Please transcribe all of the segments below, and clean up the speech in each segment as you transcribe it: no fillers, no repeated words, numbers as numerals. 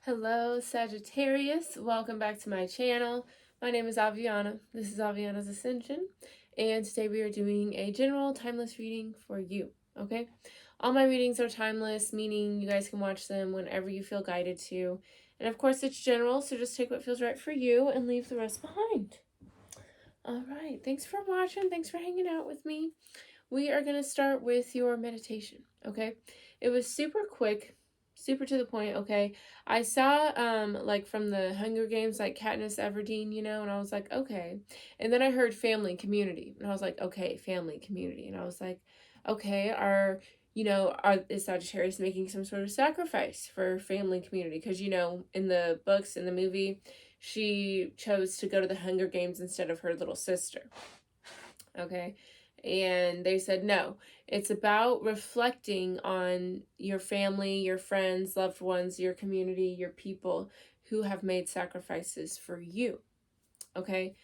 Hello, Sagittarius. Welcome back to my channel. My name is Aviana. This is Aviana's Ascension, and today we are doing a general timeless reading for you, okay? All my readings are timeless, meaning you guys can watch them whenever you feel guided to. And of course, it's general, so just take what feels right for you and leave the rest behind. All right, thanks for watching. Thanks for hanging out with me. We are going to start with your meditation, okay? It was super quick, super to the point, okay? I saw, like, from the Hunger Games, like, Katniss Everdeen, and I was like, okay. And then I heard family, community, and I was like, okay, family, community. And I was like, okay, is Sagittarius making some sort of sacrifice for family, community? Because, in the books, in the movie, she chose to go to the Hunger Games instead of her little sister, okay? And they said, no, it's about reflecting on your family, your friends, loved ones, your community, your people who have made sacrifices for you. Okay.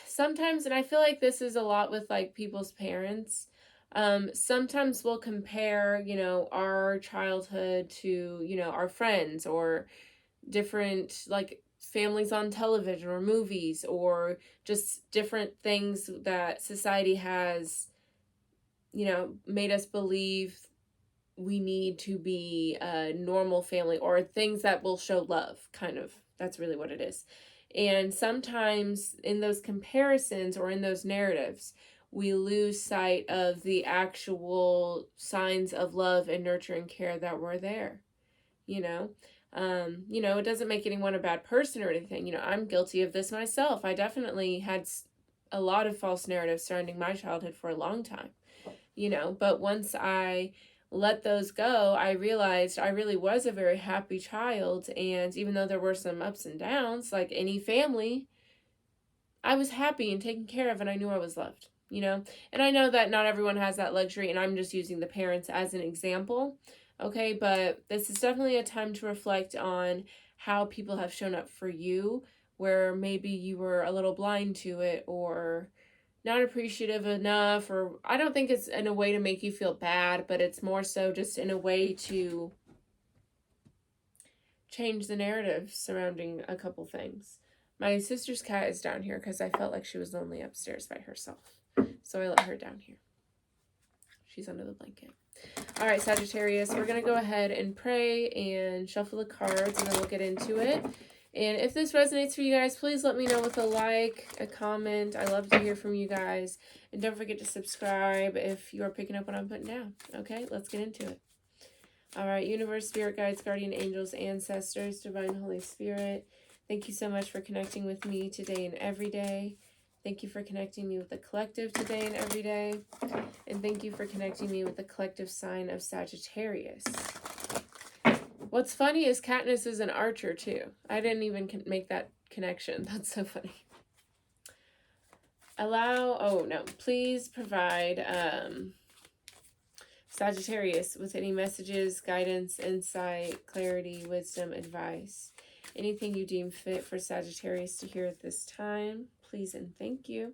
Sometimes, and I feel like this is a lot with like people's parents. Sometimes we'll compare, our childhood to, our friends or different like families on television or movies or just different things that society has, made us believe we need to be a normal family or things that will show love, kind of. That's really what it is. And sometimes in those comparisons or in those narratives, we lose sight of the actual signs of love and nurture and care that were there, it doesn't make anyone a bad person or anything. I'm guilty of this myself. I definitely had a lot of false narratives surrounding my childhood for a long time, but once I let those go, I realized I really was a very happy child. And even though there were some ups and downs, like any family, I was happy and taken care of, and I knew I was loved, And I know that not everyone has that luxury, and I'm just using the parents as an example, okay? But this is definitely a time to reflect on how people have shown up for you, where maybe you were a little blind to it or not appreciative enough, or I don't think it's in a way to make you feel bad, but it's more so just in a way to change the narrative surrounding a couple things. My sister's cat is down here because I felt like she was lonely upstairs by herself. So I let her down here. She's under the blanket. All right, Sagittarius, we're going to go ahead and pray and shuffle the cards, and then we'll get into it. And if this resonates for you guys, please let me know with a like, a comment. I love to hear from you guys. And don't forget to subscribe if you are picking up what I'm putting down. Okay, let's get into it. All right, universe, spirit guides, guardian angels, ancestors, divine Holy Spirit, thank you so much for connecting with me today and every day. Thank you for connecting me with the collective today and every day. And thank you for connecting me with the collective sign of Sagittarius. What's funny is Katniss is an archer too. I didn't even make that connection. That's so funny. Please provide Sagittarius with any messages, guidance, insight, clarity, wisdom, advice. Anything you deem fit for Sagittarius to hear at this time, please and thank you.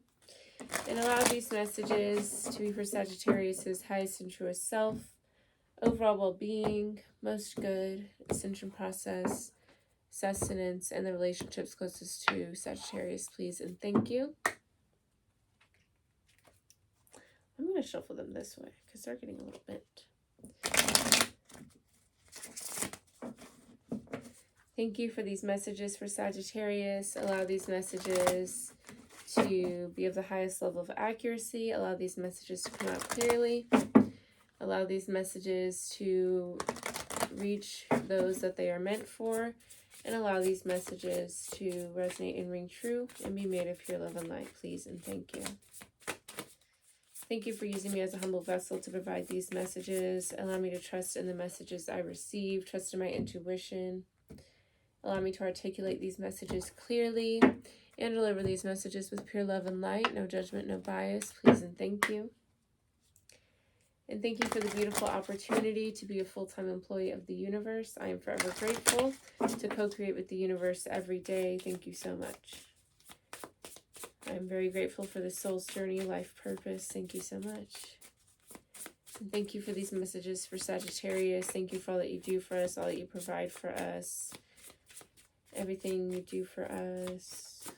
And allow these messages to be for Sagittarius' highest and truest self, overall well-being, most good, ascension process, sustenance, and the relationships closest to Sagittarius, please and thank you. I'm going to shuffle them this way because they're getting a little bent. Thank you for these messages for Sagittarius. Allow these messages to be of the highest level of accuracy. Allow these messages to come out clearly. Allow these messages to reach those that they are meant for. And allow these messages to resonate and ring true and be made of pure love and light, please and thank you. Thank you for using me as a humble vessel to provide these messages. Allow me to trust in the messages I receive, trust in my intuition. Allow me to articulate these messages clearly and deliver these messages with pure love and light, no judgment, no bias, please and thank you. And thank you for the beautiful opportunity to be a full-time employee of the universe. I am forever grateful to co-create with the universe every day. Thank you so much. I'm very grateful for the soul's journey, life purpose. Thank you so much. Thank you for these messages for Sagittarius. Thank you for all that you do for us, all that you provide for us, everything you do for us.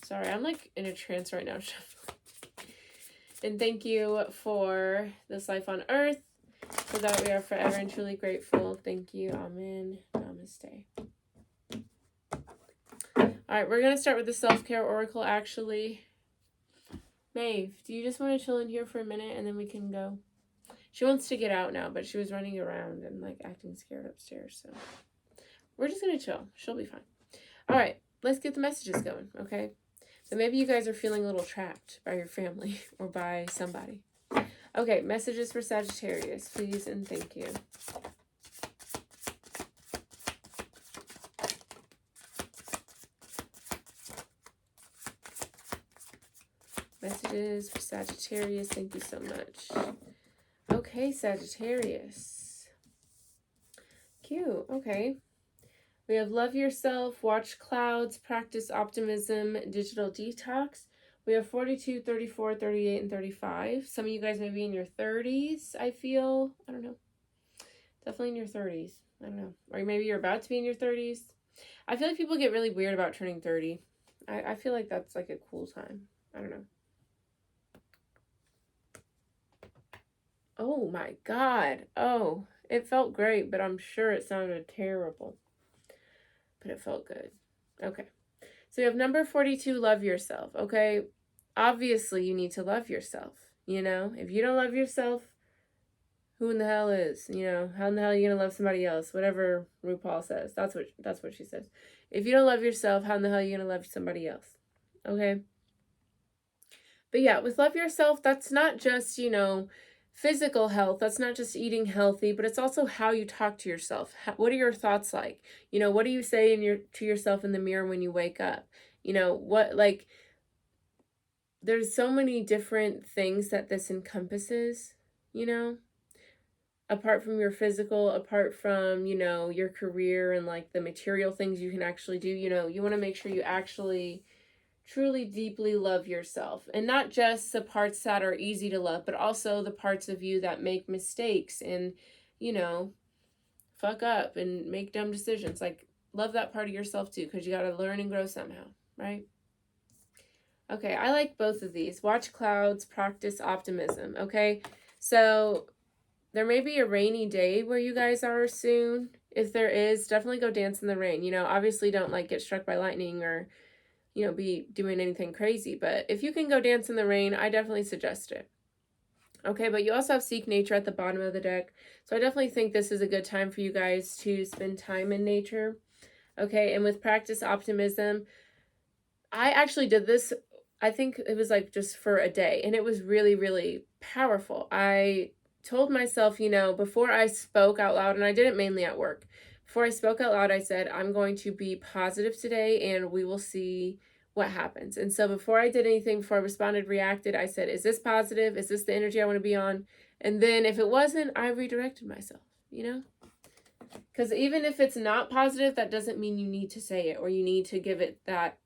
Sorry, I'm like in a trance right now. And thank you for this life on earth, for that we are forever and truly grateful. Thank you. Amen. Namaste. All right, we're going to start with the self-care oracle, actually. Maeve, do you just want to chill in here for a minute and then we can go? She wants to get out now, but she was running around and like acting scared upstairs. So we're just going to chill. She'll be fine. All right, let's get the messages going, okay? So maybe you guys are feeling a little trapped by your family or by somebody. Okay, messages for Sagittarius, please and thank you. Messages for Sagittarius, thank you so much. Okay, Sagittarius. Cute, okay. We have love yourself, watch clouds, practice optimism, digital detox. We have 42, 34, 38, and 35. Some of you guys may be in your 30s, I feel. I don't know. Definitely in your 30s. I don't know. Or maybe you're about to be in your 30s. I feel like people get really weird about turning 30. I feel like that's like a cool time. I don't know. Oh my God. Oh, it felt great, but I'm sure it sounded terrible. But it felt good. Okay. So we have number 42, love yourself. Okay. Obviously, you need to love yourself. You know, if you don't love yourself, who in the hell is? You know, how in the hell are you going to love somebody else? Whatever RuPaul says. That's what she says. If you don't love yourself, how in the hell are you going to love somebody else? Okay. But yeah, with love yourself, that's not just, you know, physical health. That's not just eating healthy, but it's also how you talk to yourself. What are your thoughts like? You know, what do you say to yourself in the mirror when you wake up? You know, there's so many different things that this encompasses, you know, apart from your physical, apart from, you know, your career and like the material things you can actually do. You know, you want to make sure you actually truly deeply love yourself, and not just the parts that are easy to love, but also the parts of you that make mistakes and, you know, fuck up and make dumb decisions. Like, love that part of yourself too, because you got to learn and grow somehow, right? Okay, I like both of these. Watch clouds, practice optimism. Okay, so there may be a rainy day where you guys are soon. If there is, definitely go dance in the rain. You know, obviously don't like get struck by lightning or, you know, be doing anything crazy. But if you can go dance in the rain, I definitely suggest it. Okay, but you also have Seek Nature at the bottom of the deck. So I definitely think this is a good time for you guys to spend time in nature. Okay, and with Practice Optimism, I actually did this, I think it was like just for a day. And it was really, really powerful. I told myself, you know, before I spoke out loud, and I did it mainly at work. Before I spoke out loud, I said, I'm going to be positive today and we will see what happens. And so before I did anything, before I responded, reacted, I said, is this positive? Is this the energy I want to be on? And then if it wasn't, I redirected myself, you know? Because even if it's not positive, that doesn't mean you need to say it or you need to give it that,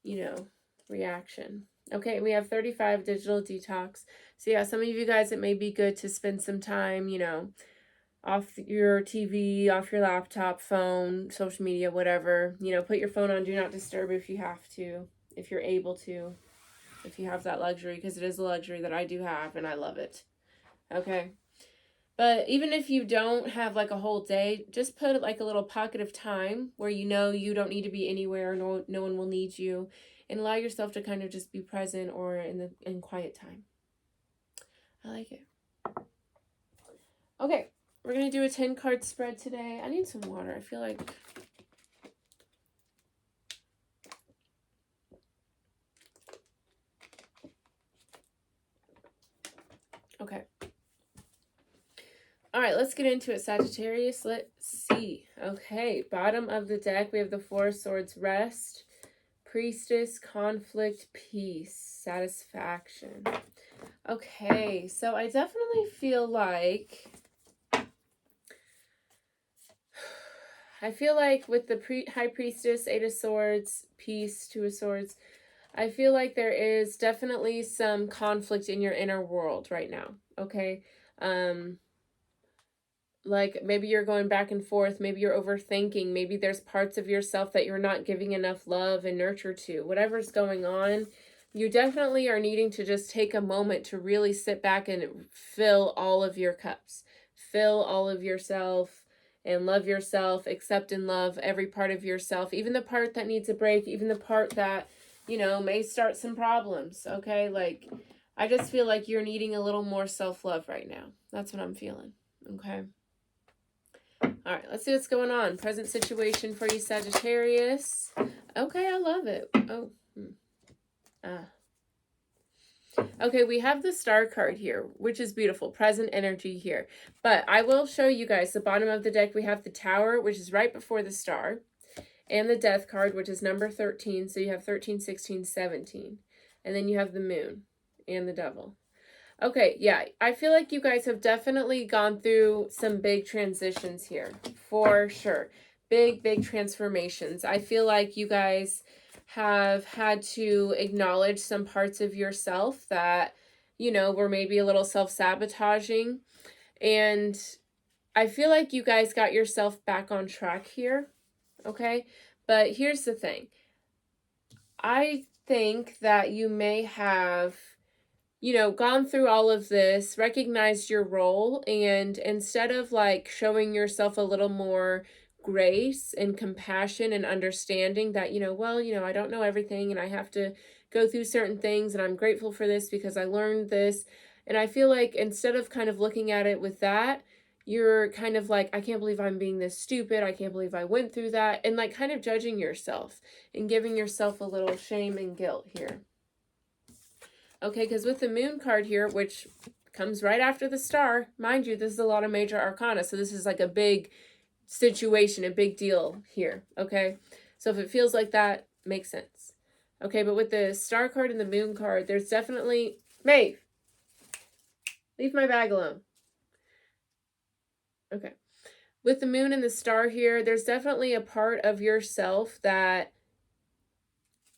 you know, reaction. Okay, we have 35, digital detox. So yeah, some of you guys, it may be good to spend some time, you know, off your TV, off your laptop, phone, social media, whatever. You know, put your phone on do not disturb if you have to, if you're able to, if you have that luxury, because it is a luxury that I do have and I love it. Okay. But even if you don't have like a whole day, just put like a little pocket of time where you know you don't need to be anywhere, no one will need you, and allow yourself to kind of just be present or in quiet time. I like it. Okay. We're going to do a 10-card spread today. I need some water. I feel like... Okay. All right, let's get into it, Sagittarius. Let's see. Okay, bottom of the deck, we have the Four of Swords, rest, Priestess, conflict, peace, satisfaction. Okay, so I definitely feel like... with the High Priestess, Eight of Swords, Peace, Two of Swords, I feel like there is definitely some conflict in your inner world right now. okay? Like maybe you're going back and forth, maybe you're overthinking, maybe there's parts of yourself that you're not giving enough love and nurture to. Whatever's going on, you definitely are needing to just take a moment to really sit back and fill all of your cups. Fill all of yourself and love yourself, accept and love every part of yourself, even the part that needs a break, even the part that, you know, may start some problems, okay? Like, I just feel like you're needing a little more self-love right now. That's what I'm feeling, okay? All right, let's see what's going on. Present situation for you, Sagittarius. Okay, I love it. Oh, Okay, we have the star card here, which is beautiful. Present energy here. But I will show you guys the bottom of the deck. We have the tower, which is right before the star, and the death card, which is number 13. So you have 13, 16, 17. And then you have the moon and the devil. Okay, yeah, I feel like you guys have definitely gone through some big transitions here, for sure. Big, big transformations. I feel like you guys have had to acknowledge some parts of yourself that, you know, were maybe a little self-sabotaging. And I feel like you guys got yourself back on track here, okay? But here's the thing. I think that you may have, you know, gone through all of this, recognized your role, and instead of like showing yourself a little more grace and compassion and understanding that, you know, well, you know, I don't know everything and I have to go through certain things and I'm grateful for this because I learned this. And I feel like instead of kind of looking at it with that, you're kind of like, I can't believe I'm being this stupid. I can't believe I went through that. And like kind of judging yourself and giving yourself a little shame and guilt here. Okay, because with the moon card here, which comes right after the star, mind you, this is a lot of major arcana. So this is like a big situation, a big deal here. Okay, so if it feels like that, makes sense. Okay, but with the star card and the moon card, there's definitely, Maeve, leave my bag alone. Okay, with the moon and the star here, there's definitely a part of yourself that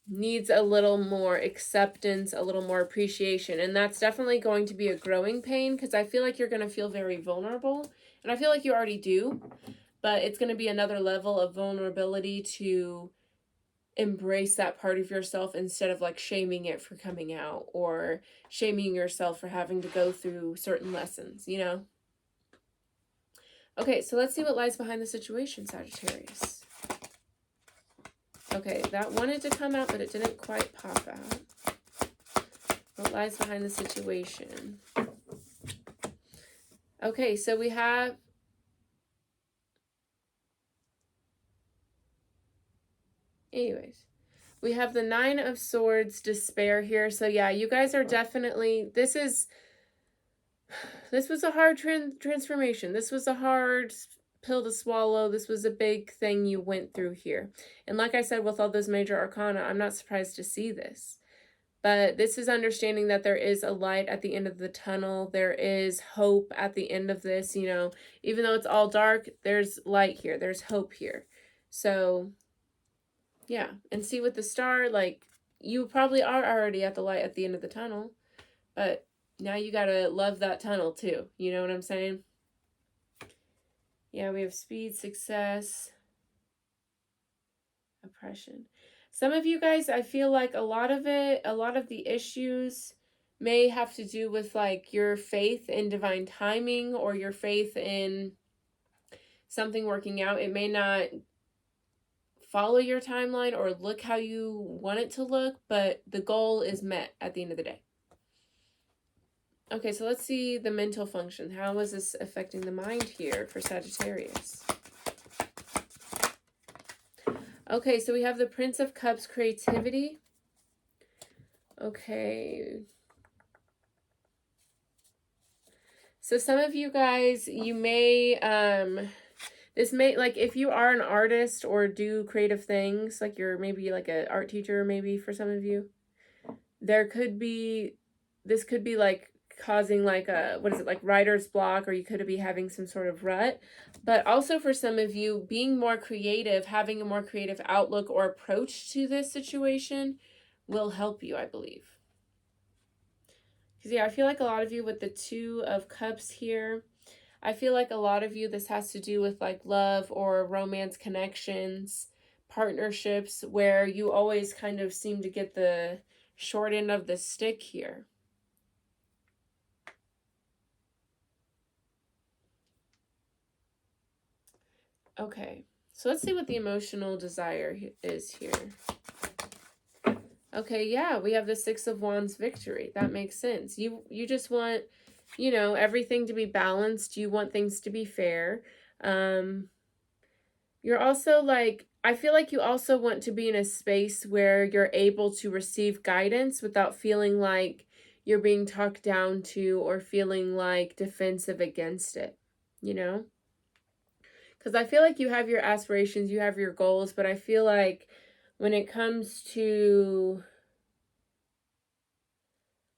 needs a little more acceptance, a little more appreciation. And that's definitely going to be a growing pain because I feel like you're going to feel very vulnerable. And I feel like you already do, but it's going to be another level of vulnerability to embrace that part of yourself instead of like shaming it for coming out or shaming yourself for having to go through certain lessons, you know? Okay, so let's see what lies behind the situation, Sagittarius. Okay, that wanted to come out, but it didn't quite pop out. What lies behind the situation? Okay, so we have... Anyways, we have the 9 of Swords, despair here. So yeah, you guys are definitely... This was a hard transformation. This was a hard pill to swallow. This was a big thing you went through here. And like I said, with all those major arcana, I'm not surprised to see this. But this is understanding that there is a light at the end of the tunnel. There is hope at the end of this, you know. Even though it's all dark, there's light here. There's hope here. So, yeah. And see with the star, like, you probably are already at the light at the end of the tunnel. But now you gotta love that tunnel too. You know what I'm saying? Yeah, we have speed, success, oppression. Some of you guys, I feel like a lot of the issues may have to do with like your faith in divine timing or your faith in something working out. It may not follow your timeline or look how you want it to look, but the goal is met at the end of the day. Okay, so let's see the mental function. How is this affecting the mind here for Sagittarius? Okay, so we have the Prince of Cups, creativity. Okay. So some of you guys, you may, this may, like, if you are an artist or do creative things, like you're maybe like an art teacher, maybe for some of you, there could be, this could be like causing like a, what is it, like writer's block, or you could be having some sort of rut. But also for some of you, being more creative, having a more creative outlook or approach to this situation will help you, I believe. Because, yeah, I feel like a lot of you with the Two of Cups here, I feel like a lot of you, this has to do with like love or romance connections, partnerships, where you always kind of seem to get the short end of the stick here. Okay, so let's see what the emotional desire is here. Okay, yeah, we have the Six of Wands victory. That makes sense. You just want, you know, everything to be balanced. You want things to be fair. You're also like, I feel like you also want to be in a space where you're able to receive guidance without feeling like you're being talked down to or feeling like defensive against it, you know? Because I feel like you have your aspirations, you have your goals, but I feel like when it comes to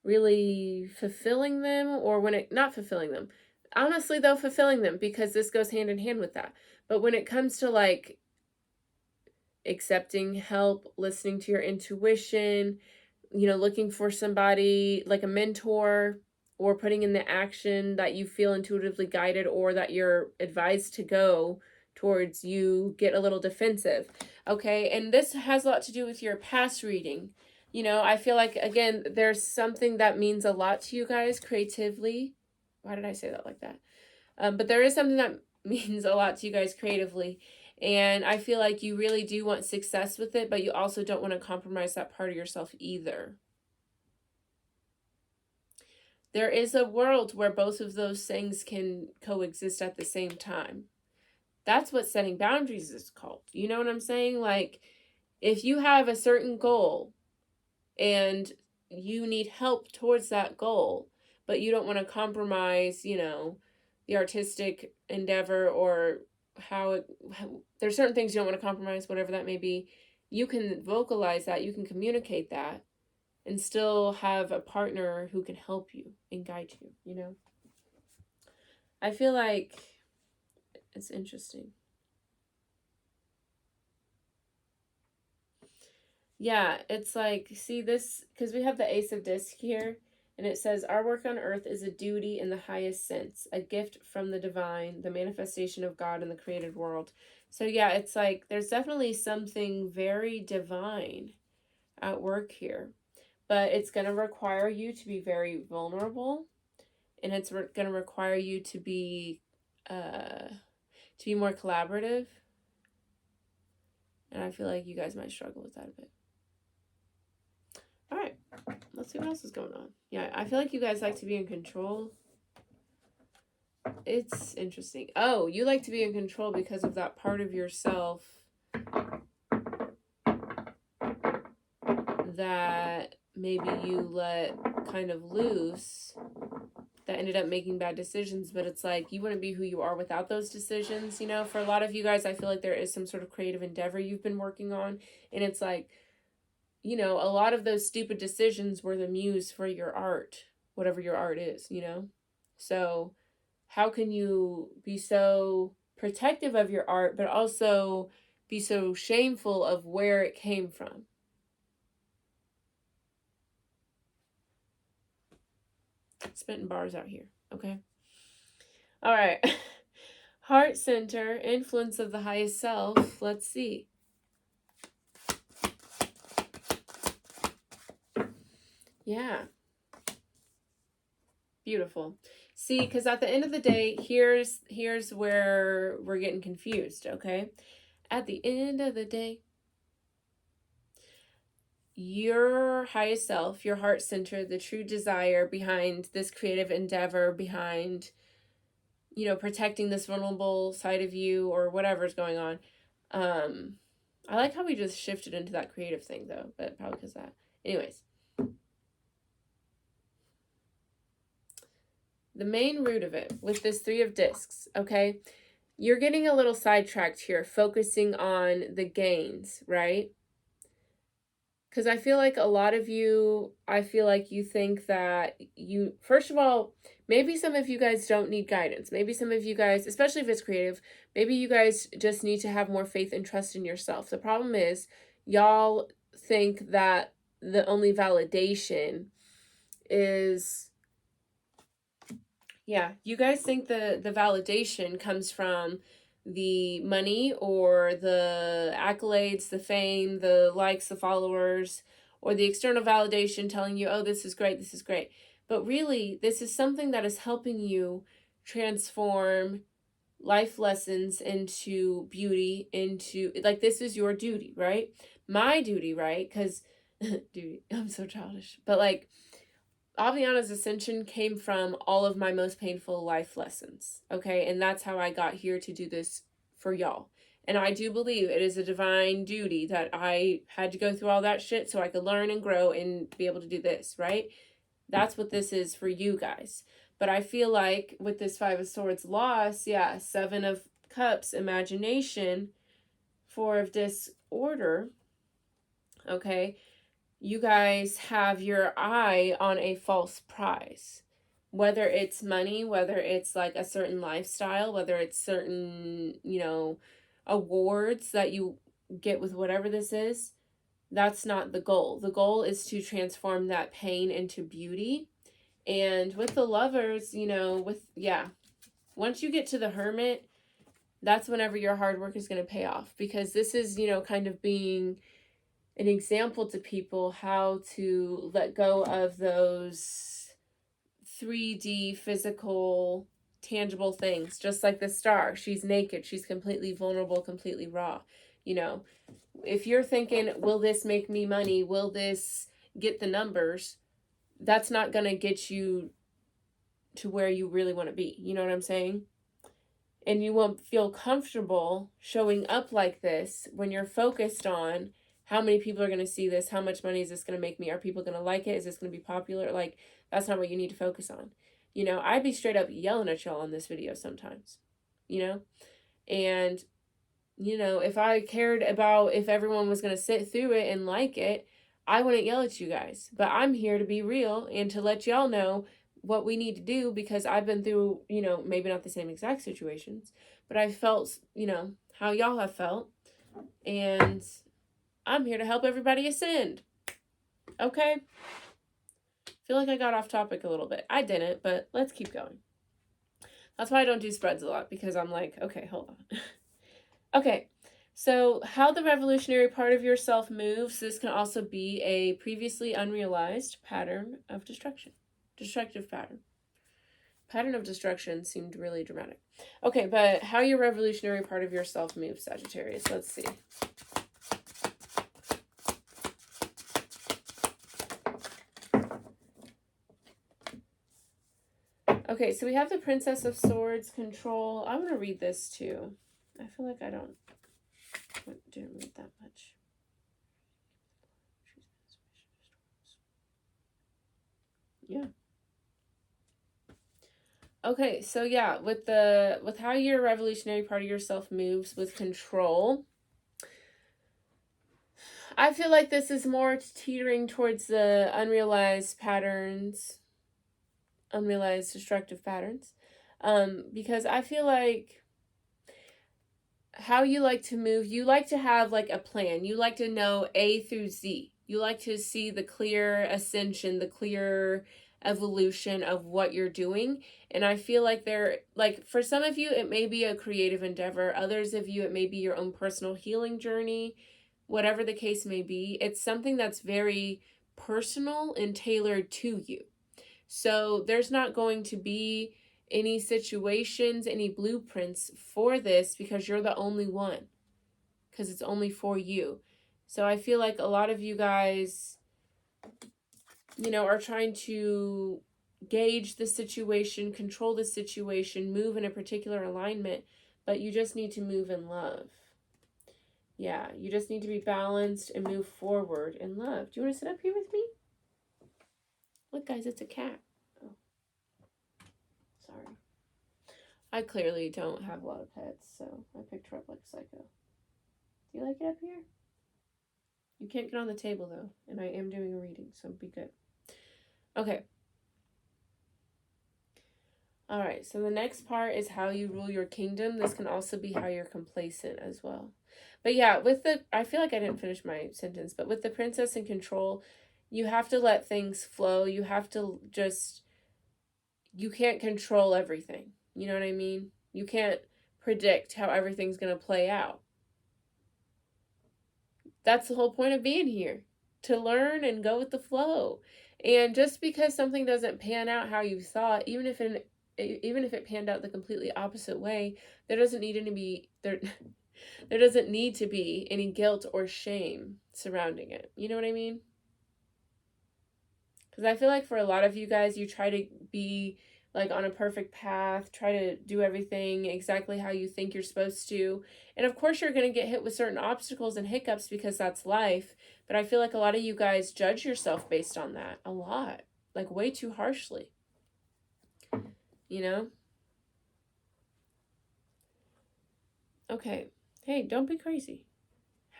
really fulfilling them, or when it, not fulfilling them, honestly though, fulfilling them, because this goes hand in hand with that. But when it comes to like accepting help, listening to your intuition, you know, looking for somebody like a mentor, or putting in the action that you feel intuitively guided or that you're advised to go towards, you get a little defensive. Okay, and this has a lot to do with your past reading. You know, I feel like, again, there's something that means a lot to you guys creatively. Why did I say that like that? But there is something that means a lot to you guys creatively. And I feel like you really do want success with it, but you also don't want to compromise that part of yourself either. There is a world where both of those things can coexist at the same time. That's what setting boundaries is called. You know what I'm saying? Like, if you have a certain goal and you need help towards that goal, but you don't want to compromise, you know, the artistic endeavor, or there's certain things you don't want to compromise, whatever that may be, you can vocalize that, you can communicate that, and still have a partner who can help you and guide you, you know? I feel like it's interesting. Yeah, it's like, see this, because we have the Ace of Disc here, and it says, our work on earth is a duty in the highest sense, a gift from the divine, the manifestation of God in the created world. So yeah, it's like, there's definitely something very divine at work here, but it's going to require you to be very vulnerable, and it's going to require you to be more collaborative. And I feel like you guys might struggle with that a bit. All right, let's see what else is going on. Yeah, I feel like you guys like to be in control. It's interesting. Oh, you like to be in control because of that part of yourself that maybe you let kind of loose, that ended up making bad decisions, but it's like you wouldn't be who you are without those decisions, you know? For a lot of you guys, I feel like there is some sort of creative endeavor you've been working on, and it's like, you know, a lot of those stupid decisions were the muse for your art, whatever your art is, you know? So how can you be so protective of your art, but also be so shameful of where it came from? Spitting bars out here, okay? All right. Heart center, influence of the highest self. Let's see. Yeah. Beautiful. See, because at the end of the day, here's where we're getting confused, okay? At the end of the day, your highest self, your heart center, the true desire behind this creative endeavor, behind, you know, protecting this vulnerable side of you or whatever's going on. I like how we just shifted into that creative thing though, but probably because of that. Anyways. The main root of it with this Three of Discs, okay? You're getting a little sidetracked here, focusing on the gains, right? Because I feel like a lot of you, I feel like you think that you, first of all, maybe some of you guys don't need guidance. Maybe some of you guys, especially if it's creative, maybe you guys just need to have more faith and trust in yourself. The problem is, y'all think that the only validation is Yeah, you guys think the validation comes from the money or the accolades, the fame, the likes, the followers, or the external validation telling you, oh, this is great, this is great. But really, this is something that is helping you transform life lessons into beauty, into, like, this is your duty, right? My duty, right? Because, duty, I'm so childish. But, like, Aviana's ascension came from all of my most painful life lessons, okay? And that's how I got here to do this for y'all. And I do believe it is a divine duty that I had to go through all that shit so I could learn and grow and be able to do this, right? That's what this is for you guys. But I feel like with this Five of Swords loss, yeah, Seven of Cups, imagination, Four of Disorder, okay? You guys have your eye on a false prize. Whether it's money, whether it's like a certain lifestyle, whether it's certain, awards that you get with whatever this is, that's not the goal. The goal is to transform that pain into beauty. And with the Lovers, once you get to the Hermit, that's whenever your hard work is going to pay off, because this is, kind of being an example to people how to let go of those 3D physical tangible things, just like the star. She's naked, she's completely vulnerable, completely raw. If you're thinking, will this make me money, will this get the numbers, that's not going to get you to where you really want to be. You know what I'm saying? And you won't feel comfortable showing up like this when you're focused on how many people are going to see this, how much money is this going to make me, are people going to like it, is this going to be popular? Like, that's not what you need to focus on. I'd be straight up yelling at y'all on this video sometimes, and if I cared about if everyone was going to sit through it and like it, I wouldn't yell at you guys. But I'm here to be real and to let y'all know what we need to do, because I've been through, maybe not the same exact situations, but I felt, how y'all have felt. And I'm here to help everybody ascend. Okay? Feel like I got off topic a little bit. I didn't, but let's keep going. That's why I don't do spreads a lot, because I'm like, okay, hold on. Okay, so how the revolutionary part of yourself moves, this can also be a previously unrealized pattern of destruction. Destructive pattern. Pattern of destruction seemed really dramatic. Okay, but how your revolutionary part of yourself moves, Sagittarius. Let's see. Okay, so we have the Princess of Swords, control. I want to read this too. I feel like I didn't read that much. Yeah. Okay, so yeah, with how your revolutionary part of yourself moves with control, I feel like this is more teetering towards the unrealized patterns, unrealized destructive patterns, because I feel like how you like to move, you like to have like a plan. You like to know A through Z. You like to see the clear ascension, the clear evolution of what you're doing. And I feel like for some of you, it may be a creative endeavor. Others of you, it may be your own personal healing journey. Whatever the case may be, it's something that's very personal and tailored to you. So there's not going to be any situations, any blueprints for this, because you're the only one, because it's only for you. So I feel like a lot of you guys, are trying to gauge the situation, control the situation, move in a particular alignment, but you just need to move in love. Yeah, you just need to be balanced and move forward in love. Do you want to sit up here with me? Look, guys, it's a cat. Oh, sorry. I clearly don't have a lot of pets, so I picked her up like a psycho. Do you like it up here? You can't get on the table, though, and I am doing a reading, so be good. Okay. All right, so the next part is how you rule your kingdom. This can also be how you're complacent as well. But yeah, I feel like I didn't finish my sentence, but with the princess in control, you have to let things flow. You have to just you can't control everything. You know what I mean? You can't predict how everything's going to play out. That's the whole point of being here, to learn and go with the flow. And just because something doesn't pan out how you thought, even if it panned out the completely opposite way, there doesn't need to be there doesn't need to be any guilt or shame surrounding it. You know what I mean? Because I feel like for a lot of you guys, you try to be like on a perfect path, try to do everything exactly how you think you're supposed to. And of course, you're going to get hit with certain obstacles and hiccups because that's life. But I feel like a lot of you guys judge yourself based on that a lot, like way too harshly. You know? Okay. Hey, don't be crazy.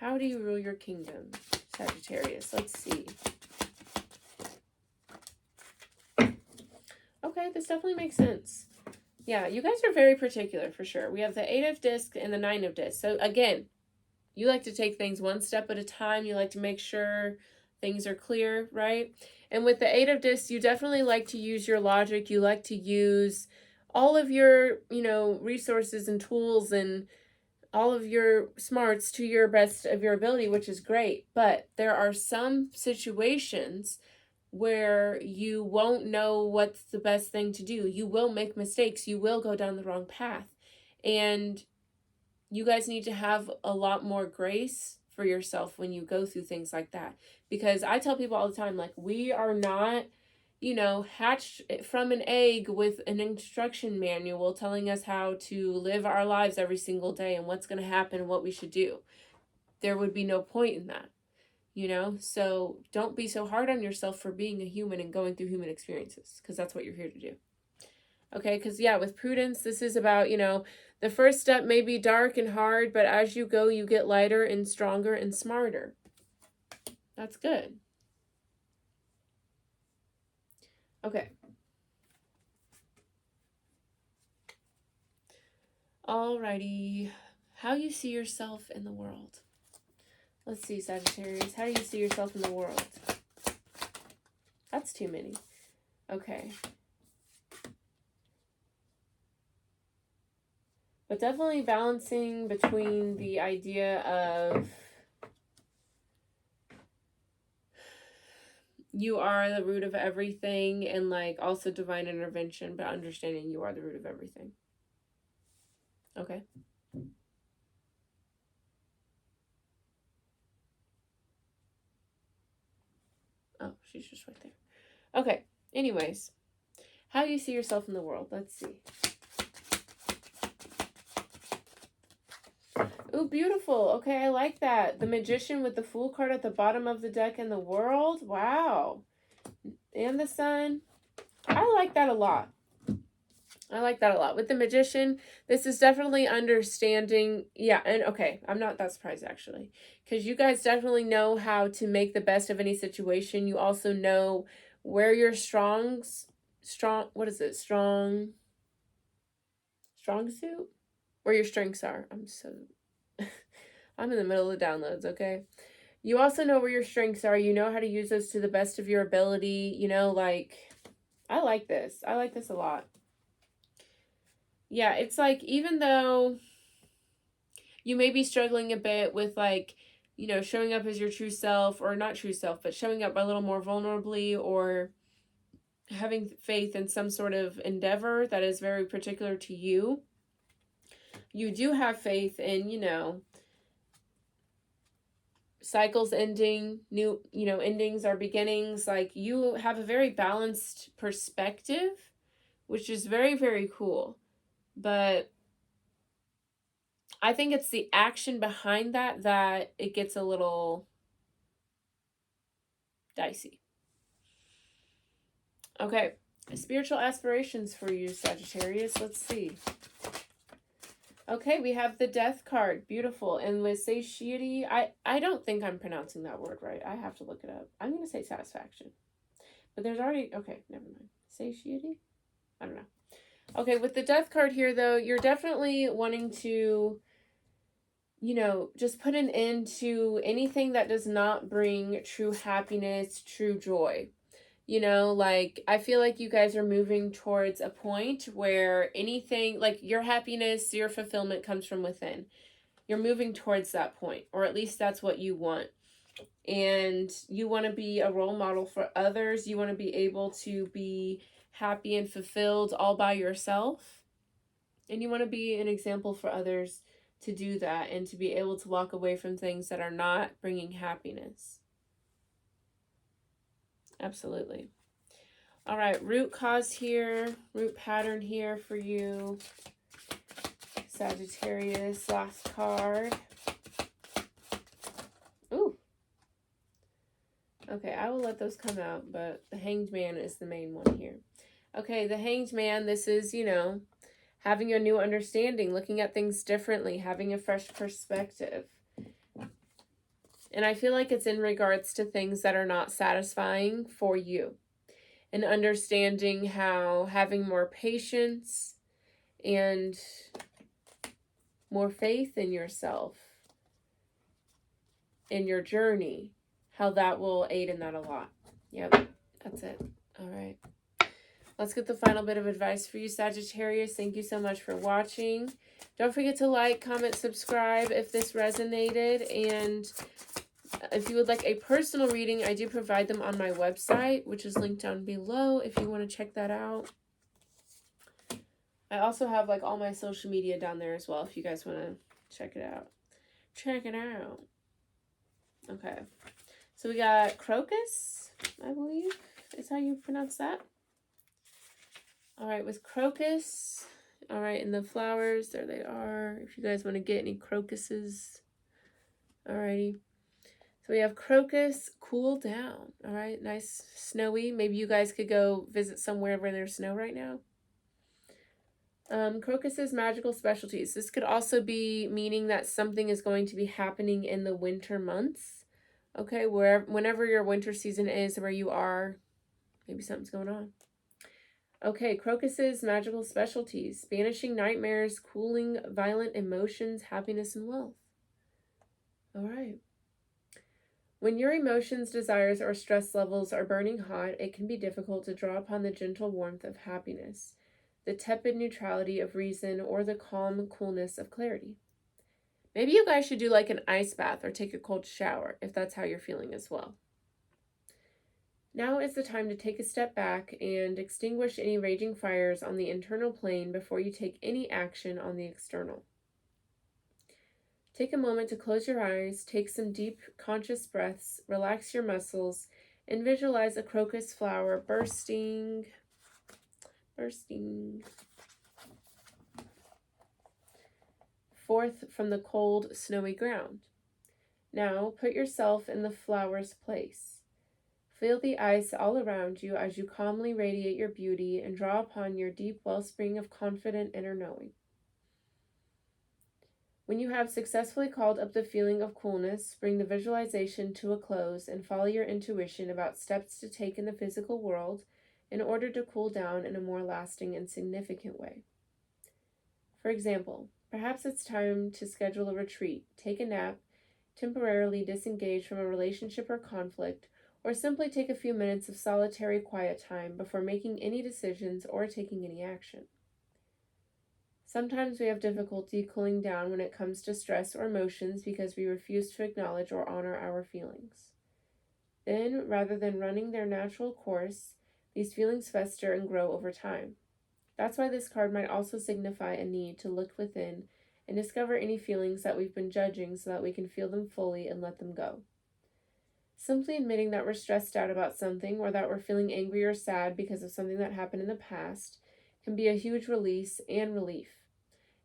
How do you rule your kingdom, Sagittarius? Let's see. Okay, this definitely makes sense. Yeah, you guys are very particular for sure. We have the 8 of discs and the 9 of discs. So again, you like to take things one step at a time. You like to make sure things are clear, right? And with the 8 of discs, you definitely like to use your logic. You like to use all of your, resources and tools and all of your smarts to your best of your ability, which is great. But there are some situations where you won't know what's the best thing to do. You will make mistakes. You will go down the wrong path. And you guys need to have a lot more grace for yourself when you go through things like that. Because I tell people all the time, like, we are not, hatched from an egg with an instruction manual telling us how to live our lives every single day and what's going to happen and what we should do. There would be no point in that. So don't be so hard on yourself for being a human and going through human experiences, because that's what you're here to do. Okay, because with prudence, this is about, the first step may be dark and hard, but as you go, you get lighter and stronger and smarter. That's good. Okay. Alrighty. How you see yourself in the world. Let's see, Sagittarius. How do you see yourself in the world? That's too many. Okay. But definitely balancing between the idea of you are the root of everything and like also divine intervention, but understanding you are the root of everything. Okay. Oh, she's just right there. Okay. Anyways, how do you see yourself in the world? Let's see. Ooh, beautiful. Okay, I like that. The Magician with the Fool card at the bottom of the deck in the world. Wow. And the Sun. I like that a lot. With the Magician, this is definitely understanding. Yeah, and okay, I'm not that surprised actually. Because you guys definitely know how to make the best of any situation. You also know where your strong suit? Where your strengths are. I'm in the middle of the downloads, okay? You also know where your strengths are. You know how to use those to the best of your ability. I like this. I like this a lot. Yeah, it's like, even though you may be struggling a bit with like, showing up as your true self, or not true self, but showing up a little more vulnerably, or having faith in some sort of endeavor that is very particular to you. You do have faith in, cycles ending, new, endings are beginnings. Like, you have a very balanced perspective, which is very, very cool. But I think it's the action behind that it gets a little dicey. Okay, spiritual aspirations for you, Sagittarius. Let's see. Okay, we have the Death card. Beautiful. And with satiety, I don't think I'm pronouncing that word right. I have to look it up. I'm going to say satisfaction. But there's already... Okay, never mind. Satiety? I don't know. Okay, with the Death card here, though, you're definitely wanting to, just put an end to anything that does not bring true happiness, true joy. You know, like, I feel like you guys are moving towards a point where anything, like, your happiness, your fulfillment comes from within. You're moving towards that point, or at least that's what you want. And you want to be a role model for others. You want to be able to be happy and fulfilled all by yourself. And you want to be an example for others to do that and to be able to walk away from things that are not bringing happiness. Absolutely. All right, root cause here, root pattern here for you, Sagittarius, last card. Ooh. Okay, I will let those come out, but the Hanged Man is the main one here. Okay, the Hanged Man, this is, you know, having a new understanding, looking at things differently, having a fresh perspective. And I feel like it's in regards to things that are not satisfying for you. And understanding how having more patience and more faith in yourself, in your journey, how that will aid in that a lot. Yep, that's it. All right. Let's get the final bit of advice for you, Sagittarius. Thank you so much for watching. Don't forget to like, comment, subscribe if this resonated. And if you would like a personal reading, I do provide them on my website, which is linked down below if you want to check that out. I also have like all my social media down there as well if you guys want to check it out. Check it out. Okay. So we got crocus, I believe is how you pronounce that. All right, with crocus. All right, and the flowers, there they are. If you guys want to get any crocuses. Alrighty. So we have crocus, cool down. All right, nice snowy. Maybe you guys could go visit somewhere where there's snow right now. Crocus's magical specialties. This could also be meaning that something is going to be happening in the winter months. Okay, whenever your winter season is where you are, maybe something's going on. Okay, crocus's magical specialties. Banishing nightmares, cooling violent emotions, happiness, and wealth. All right. When your emotions, desires, or stress levels are burning hot, it can be difficult to draw upon the gentle warmth of happiness, the tepid neutrality of reason, or the calm coolness of clarity. Maybe you guys should do like an ice bath or take a cold shower if that's how you're feeling as well. Now is the time to take a step back and extinguish any raging fires on the internal plane before you take any action on the external. Take a moment to close your eyes, take some deep, conscious breaths, relax your muscles, and visualize a crocus flower bursting forth from the cold, snowy ground. Now put yourself in the flower's place. Feel the ice all around you as you calmly radiate your beauty and draw upon your deep wellspring of confident inner knowing. When you have successfully called up the feeling of coolness, bring the visualization to a close and follow your intuition about steps to take in the physical world in order to cool down in a more lasting and significant way. For example, perhaps it's time to schedule a retreat, take a nap, temporarily disengage from a relationship or conflict, or simply take a few minutes of solitary quiet time before making any decisions or taking any action. Sometimes we have difficulty cooling down when it comes to stress or emotions because we refuse to acknowledge or honor our feelings. Then, rather than running their natural course, these feelings fester and grow over time. That's why this card might also signify a need to look within and discover any feelings that we've been judging so that we can feel them fully and let them go. Simply admitting that we're stressed out about something or that we're feeling angry or sad because of something that happened in the past can be a huge release and relief,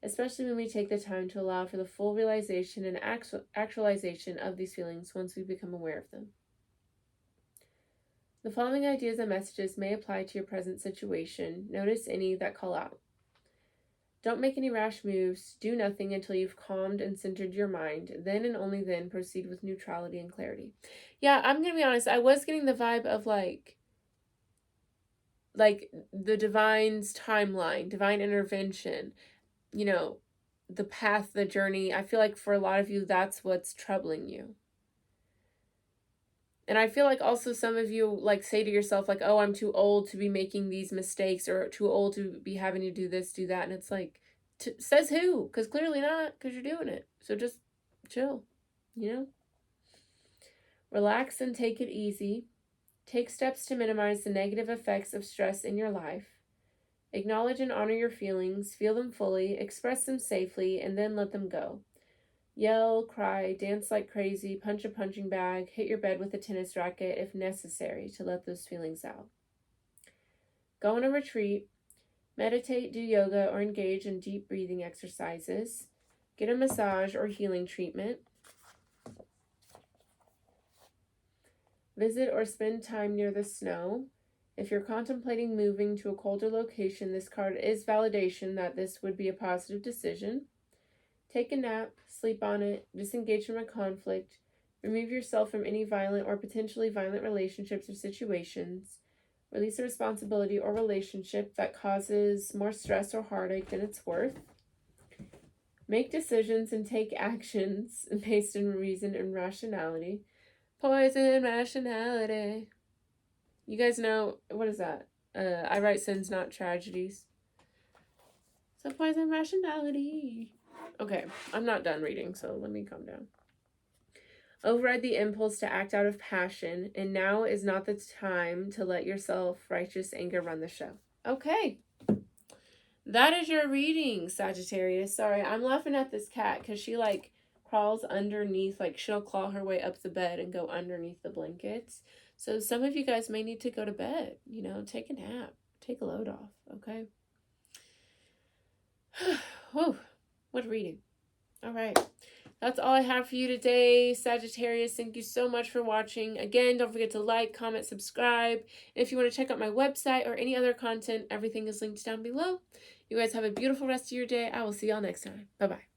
especially when we take the time to allow for the full realization and actualization of these feelings once we become aware of them. The following ideas and messages may apply to your present situation. Notice any that call out. Don't make any rash moves. Do nothing until you've calmed and centered your mind. Then and only then proceed with neutrality and clarity. Yeah, I'm going to be honest. I was getting the vibe of like the divine's timeline, divine intervention, you know, the path, the journey. I feel like for a lot of you, that's what's troubling you. And I feel like also some of you like say to yourself like, oh, I'm too old to be making these mistakes, or too old to be having to do this, do that. And it's like, says who? Because clearly not, because you're doing it. So just chill, you know? Relax and take it easy. Take steps to minimize the negative effects of stress in your life. Acknowledge and honor your feelings, feel them fully, express them safely, and then let them go. Yell, cry, dance like crazy, punch a punching bag, hit your bed with a tennis racket if necessary to let those feelings out. Go on a retreat, meditate, do yoga, or engage in deep breathing exercises. Get a massage or healing treatment. Visit or spend time near the snow. If you're contemplating moving to a colder location, this card is validation that this would be a positive decision. Take a nap, sleep on it, disengage from a conflict, remove yourself from any violent or potentially violent relationships or situations, release a responsibility or relationship that causes more stress or heartache than it's worth. Make decisions and take actions based on reason and rationality. Poison rationality. You guys know, what is that? I write sins, not tragedies. So poison rationality. Okay, I'm not done reading, so let me calm down. Override the impulse to act out of passion, and now is not the time to let your self-righteous anger run the show. Okay. That is your reading, Sagittarius. Sorry, I'm laughing at this cat because she like crawls underneath, like she'll claw her way up the bed and go underneath the blankets. So some of you guys may need to go to bed, you know, take a nap, take a load off, okay? Whew, what reading. All right. That's all I have for you today, Sagittarius. Thank you so much for watching. Again, don't forget to like, comment, subscribe. And if you want to check out my website or any other content, everything is linked down below. You guys have a beautiful rest of your day. I will see y'all next time. Bye-bye.